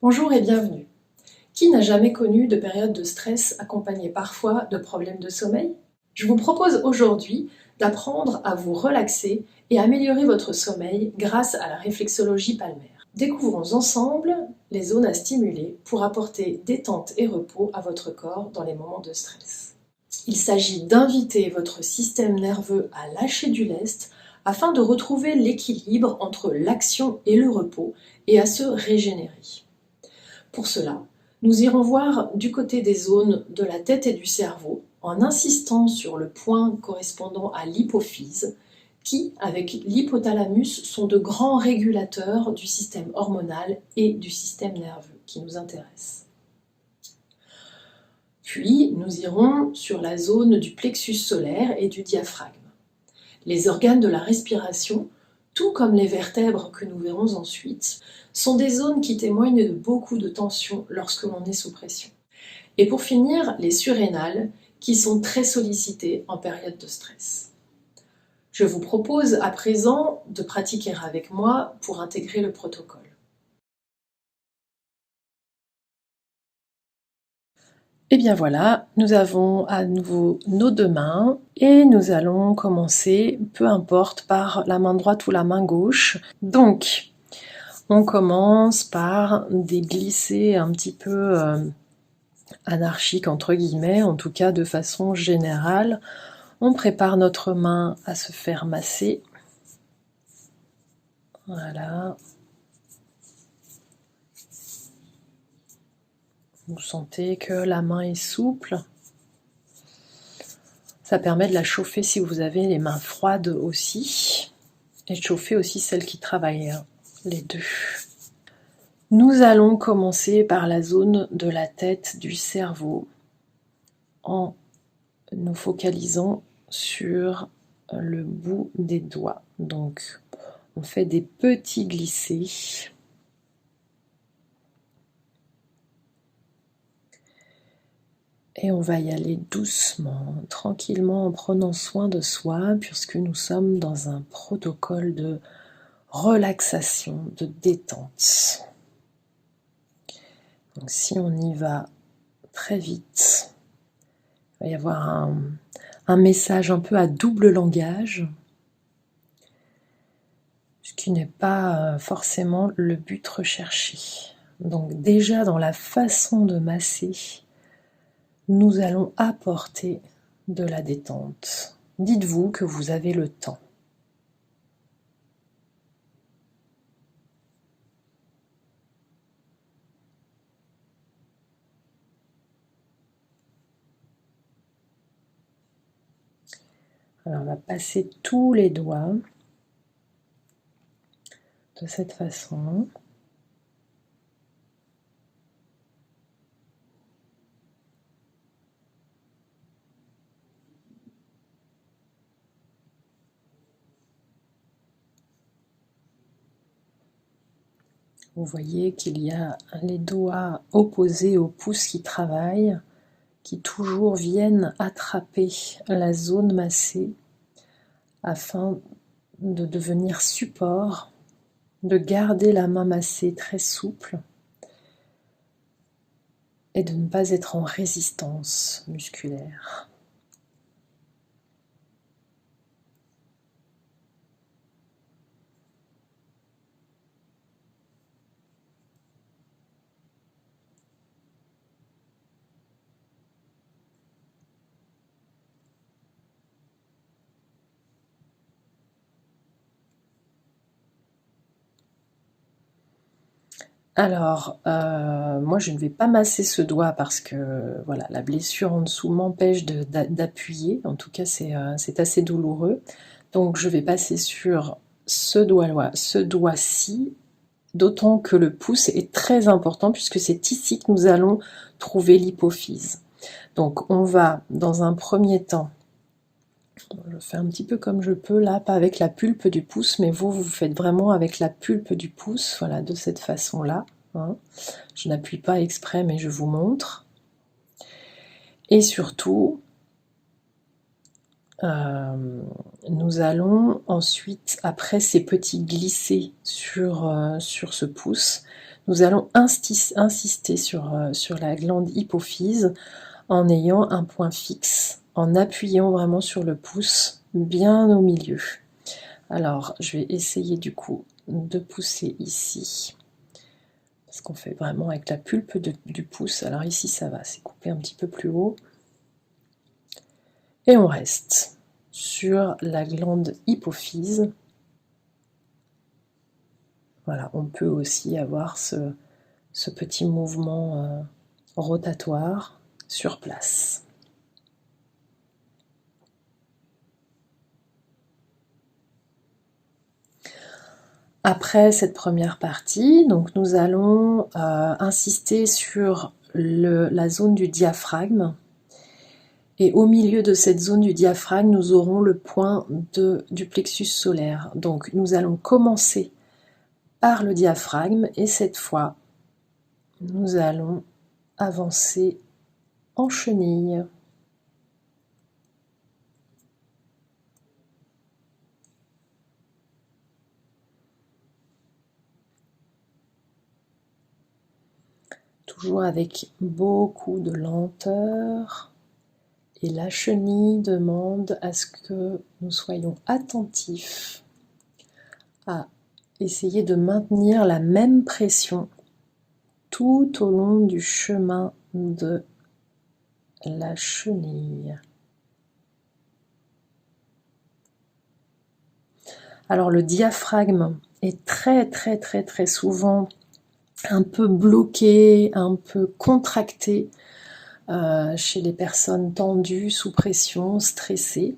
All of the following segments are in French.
Bonjour et bienvenue. Qui n'a jamais connu de période de stress accompagnée parfois de problèmes de sommeil? Je vous propose aujourd'hui d'apprendre à vous relaxer et améliorer votre sommeil grâce à la réflexologie palmaire. Découvrons ensemble les zones à stimuler pour apporter détente et repos à votre corps dans les moments de stress. Il s'agit d'inviter votre système nerveux à lâcher du lest afin de retrouver l'équilibre entre l'action et le repos et à se régénérer. Pour cela, nous irons voir du côté des zones de la tête et du cerveau en insistant sur le point correspondant à l'hypophyse qui, avec l'hypothalamus, sont de grands régulateurs du système hormonal et du système nerveux qui nous intéressent. Puis, nous irons sur la zone du plexus solaire et du diaphragme. Les organes de la respiration, tout comme les vertèbres que nous verrons ensuite, sont des zones qui témoignent de beaucoup de tension lorsque l'on est sous pression. Et pour finir, les surrénales, qui sont très sollicitées en période de stress. Je vous propose à présent de pratiquer avec moi pour intégrer le protocole. Et bien voilà, nous avons à nouveau nos deux mains et nous allons commencer, peu importe, par la main droite ou la main gauche. Donc, on commence par des glissés un petit peu anarchiques, entre guillemets, en tout cas de façon générale. On prépare notre main à se faire masser. Voilà. Vous sentez que la main est souple. Ça permet de la chauffer si vous avez les mains froides aussi. Et de chauffer aussi celles qui travaillent, les deux. Nous allons commencer par la zone de la tête, du cerveau, en nous focalisant sur le bout des doigts. Donc, on fait des petits glissés. Et on va y aller doucement, tranquillement, en prenant soin de soi, puisque nous sommes dans un protocole de relaxation, de détente. Donc si on y va très vite, il va y avoir un message un peu à double langage, ce qui n'est pas forcément le but recherché. Donc déjà dans la façon de masser, nous allons apporter de la détente. Dites-vous que vous avez le temps. Alors on va passer tous les doigts de cette façon. Vous voyez qu'il y a les doigts opposés au pouce qui travaillent, qui toujours viennent attraper la zone massée afin de devenir support, de garder la main massée très souple et de ne pas être en résistance musculaire. Alors, moi je ne vais pas masser ce doigt parce que voilà, la blessure en dessous m'empêche d'appuyer, en tout cas c'est assez douloureux. Donc je vais passer sur ce doigt-ci, d'autant que le pouce est très important puisque c'est ici que nous allons trouver l'hypophyse. Donc on va dans un premier temps, je fais un petit peu comme je peux là, pas avec la pulpe du pouce, mais vous faites vraiment avec la pulpe du pouce, voilà, de cette façon-là. Hein. Je n'appuie pas exprès, mais je vous montre. Et surtout, nous allons ensuite, après ces petits glissés sur ce pouce, Nous allons insister sur la glande hypophyse en ayant un point fixe, en appuyant vraiment sur le pouce bien au milieu. Alors, je vais essayer du coup de pousser ici, parce qu'on fait vraiment avec la pulpe du pouce. Alors ici ça va, c'est coupé un petit peu plus haut. Et on reste sur la glande hypophyse. Voilà, on peut aussi avoir ce petit mouvement rotatoire sur place. Après cette première partie, donc nous allons insister sur la zone du diaphragme. Et au milieu de cette zone du diaphragme, nous aurons le point du plexus solaire. Donc nous allons commencer par le diaphragme et cette fois, nous allons avancer en chenille. Toujours avec beaucoup de lenteur. Et la chenille demande à ce que nous soyons attentifs à essayer de maintenir la même pression tout au long du chemin de la chenille. Alors le diaphragme est très souvent un peu bloqué, un peu contracté chez les personnes tendues, sous pression, stressées,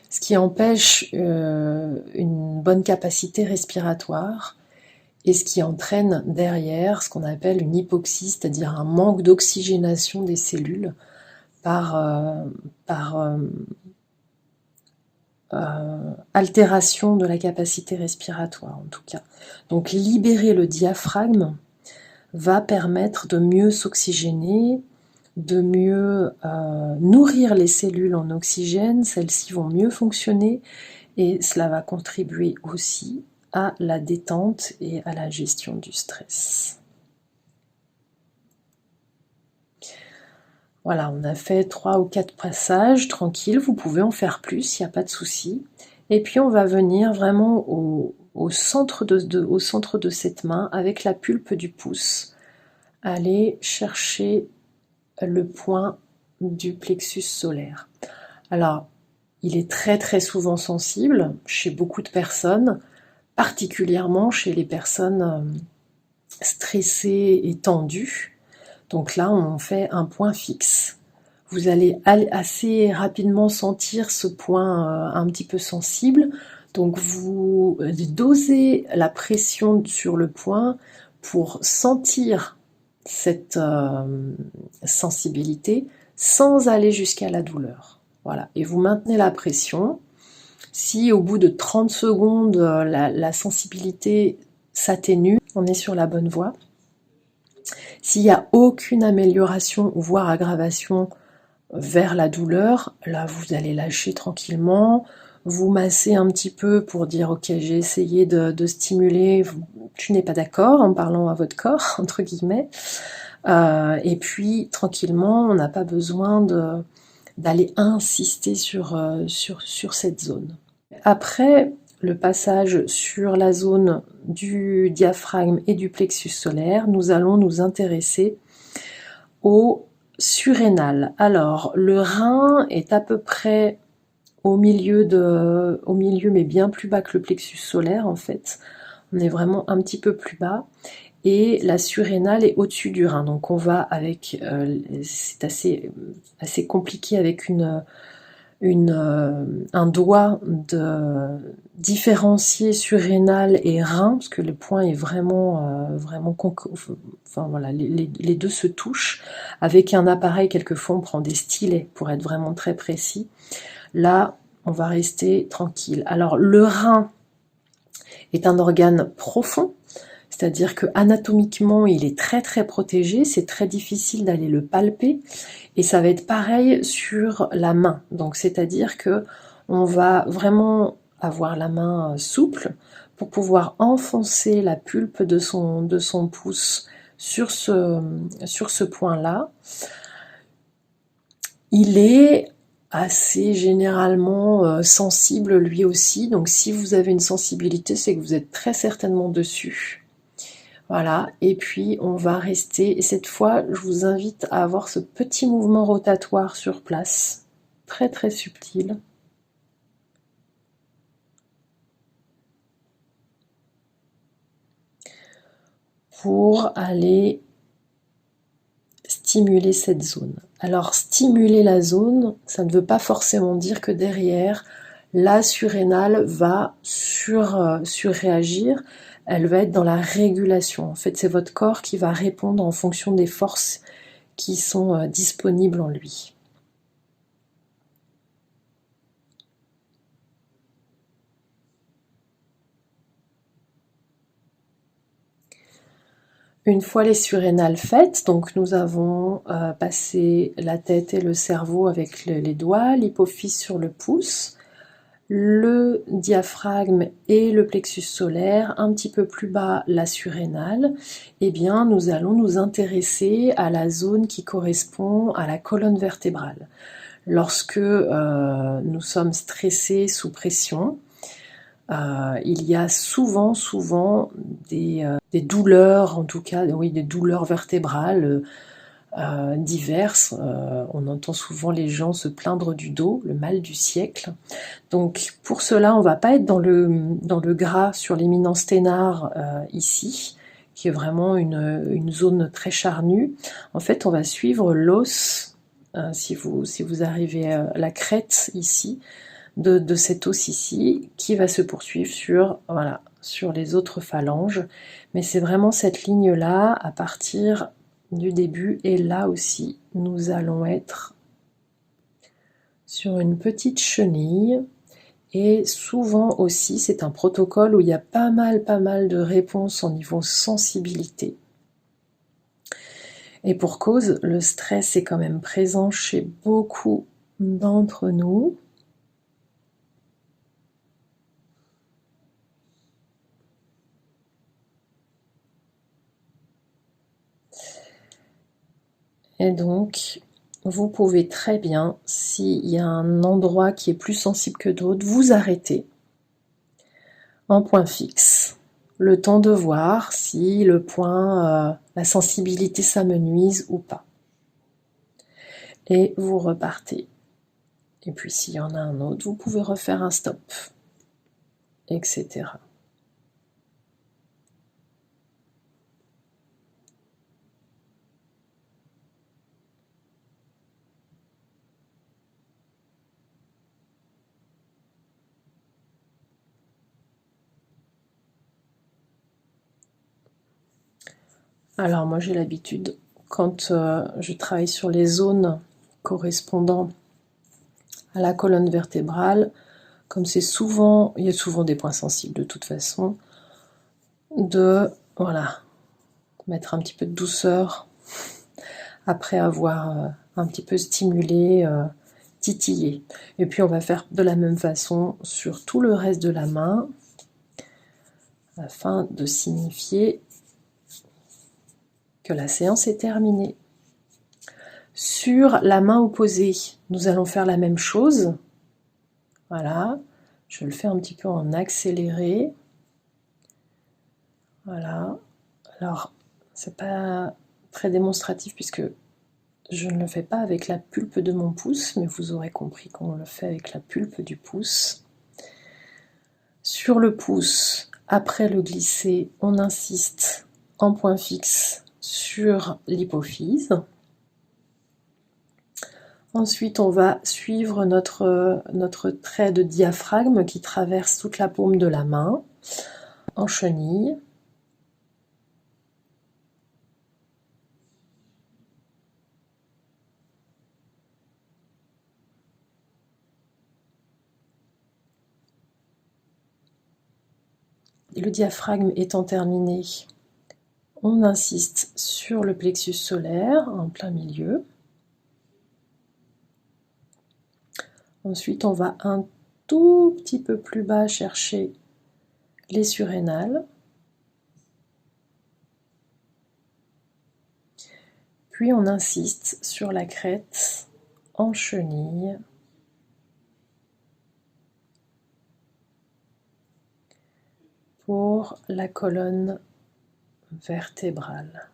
ce qui empêche une bonne capacité respiratoire et ce qui entraîne derrière ce qu'on appelle une hypoxie, c'est-à-dire un manque d'oxygénation des cellules par altération de la capacité respiratoire en tout cas. Donc libérer le diaphragme va permettre de mieux s'oxygéner, de mieux nourrir les cellules en oxygène, celles-ci vont mieux fonctionner et cela va contribuer aussi à la détente et à la gestion du stress. Voilà, on a fait 3 ou 4 passages, tranquille, vous pouvez en faire plus, il n'y a pas de souci. Et puis on va venir vraiment au centre de cette main, avec la pulpe du pouce, aller chercher le point du plexus solaire. Alors, il est très souvent sensible chez beaucoup de personnes, particulièrement chez les personnes stressées et tendues. Donc là, on fait un point fixe. Vous allez assez rapidement sentir ce point un petit peu sensible. Donc vous dosez la pression sur le point pour sentir cette sensibilité sans aller jusqu'à la douleur. Voilà. Et vous maintenez la pression. Si au bout de 30 secondes, la sensibilité s'atténue, on est sur la bonne voie. S'il n'y a aucune amélioration, voire aggravation vers la douleur, là vous allez lâcher tranquillement, vous massez un petit peu pour dire ok, j'ai essayé de stimuler, tu n'es pas d'accord en parlant à votre corps, entre guillemets, et puis tranquillement, on n'a pas besoin d'aller insister sur cette zone. Après le passage sur la zone du diaphragme et du plexus solaire, nous allons nous intéresser au surrénal. Alors, le rein est à peu près au milieu, mais bien plus bas que le plexus solaire en fait. On est vraiment un petit peu plus bas. Et la surrénale est au-dessus du rein. Donc on va avec, c'est assez compliqué avec un doigt de différencier surrénal et rein, parce que le point est vraiment enfin voilà, les deux se touchent. Avec un appareil, quelquefois on prend des stylets pour être vraiment très précis. Là, on va rester tranquille. Alors le rein est un organe profond, c'est-à-dire que anatomiquement il est très protégé, c'est très difficile d'aller le palper, et ça va être pareil sur la main. Donc c'est-à-dire que on va vraiment avoir la main souple pour pouvoir enfoncer la pulpe de son pouce sur ce point-là. Il est assez généralement sensible lui aussi, donc si vous avez une sensibilité, c'est que vous êtes très certainement dessus. Voilà, et puis on va rester, et cette fois je vous invite à avoir ce petit mouvement rotatoire sur place, très très subtil. Pour aller stimuler cette zone. Alors stimuler la zone, ça ne veut pas forcément dire que derrière, la surrénale va surréagir, elle va être dans la régulation. En fait, c'est votre corps qui va répondre en fonction des forces qui sont disponibles en lui. Une fois les surrénales faites, donc nous avons passé la tête et le cerveau avec les doigts, l'hypophyse sur le pouce, le diaphragme et le plexus solaire, un petit peu plus bas la surrénale, eh bien nous allons nous intéresser à la zone qui correspond à la colonne vertébrale. Lorsque nous sommes stressés sous pression, il y a souvent des douleurs, en tout cas, oui, des douleurs vertébrales diverses. On entend souvent les gens se plaindre du dos, le mal du siècle. Donc pour cela, on ne va pas être dans le gras sur l'éminence sténare ici, qui est vraiment une zone très charnue. En fait, on va suivre l'os, si vous arrivez à la crête ici, de cet os ici, qui va se poursuivre sur les autres phalanges. Mais c'est vraiment cette ligne-là, à partir du début, et là aussi, nous allons être sur une petite chenille. Et souvent aussi, c'est un protocole où il y a pas mal de réponses au niveau sensibilité. Et pour cause, le stress est quand même présent chez beaucoup d'entre nous. Et donc, vous pouvez très bien, s'il y a un endroit qui est plus sensible que d'autres, vous arrêter en point fixe. Le temps de voir si le point, la sensibilité s'amenuise ou pas. Et vous repartez. Et puis s'il y en a un autre, vous pouvez refaire un stop, etc. Alors moi j'ai l'habitude, quand je travaille sur les zones correspondant à la colonne vertébrale, comme il y a souvent des points sensibles de toute façon, de mettre un petit peu de douceur après avoir un petit peu stimulé, titillé. Et puis on va faire de la même façon sur tout le reste de la main, afin de signifier que la séance est terminée. Sur la main opposée, nous allons faire la même chose. Voilà, je le fais un petit peu en accéléré. Voilà, alors c'est pas très démonstratif puisque je ne le fais pas avec la pulpe de mon pouce, mais vous aurez compris qu'on le fait avec la pulpe du pouce. Sur le pouce, après le glisser, on insiste en point fixe sur l'hypophyse. Ensuite, on va suivre notre trait de diaphragme qui traverse toute la paume de la main, en chenille. Le diaphragme étant terminé, on insiste sur le plexus solaire en plein milieu. Ensuite, on va un tout petit peu plus bas chercher les surrénales, puis on insiste sur la crête en chenille, pour la colonne vertébrale.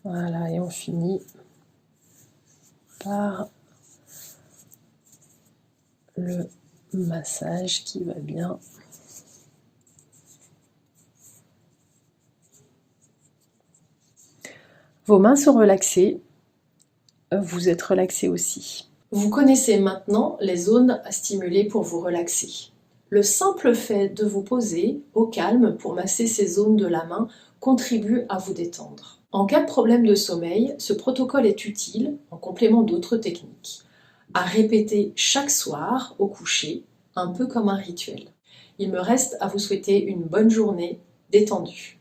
Voilà, et on finit par le massage qui va bien. Vos mains sont relaxées, vous êtes relaxé aussi. Vous connaissez maintenant les zones à stimuler pour vous relaxer. Le simple fait de vous poser au calme pour masser ces zones de la main contribue à vous détendre. En cas de problème de sommeil, ce protocole est utile, en complément d'autres techniques, à répéter chaque soir au coucher, un peu comme un rituel. Il me reste à vous souhaiter une bonne journée détendue.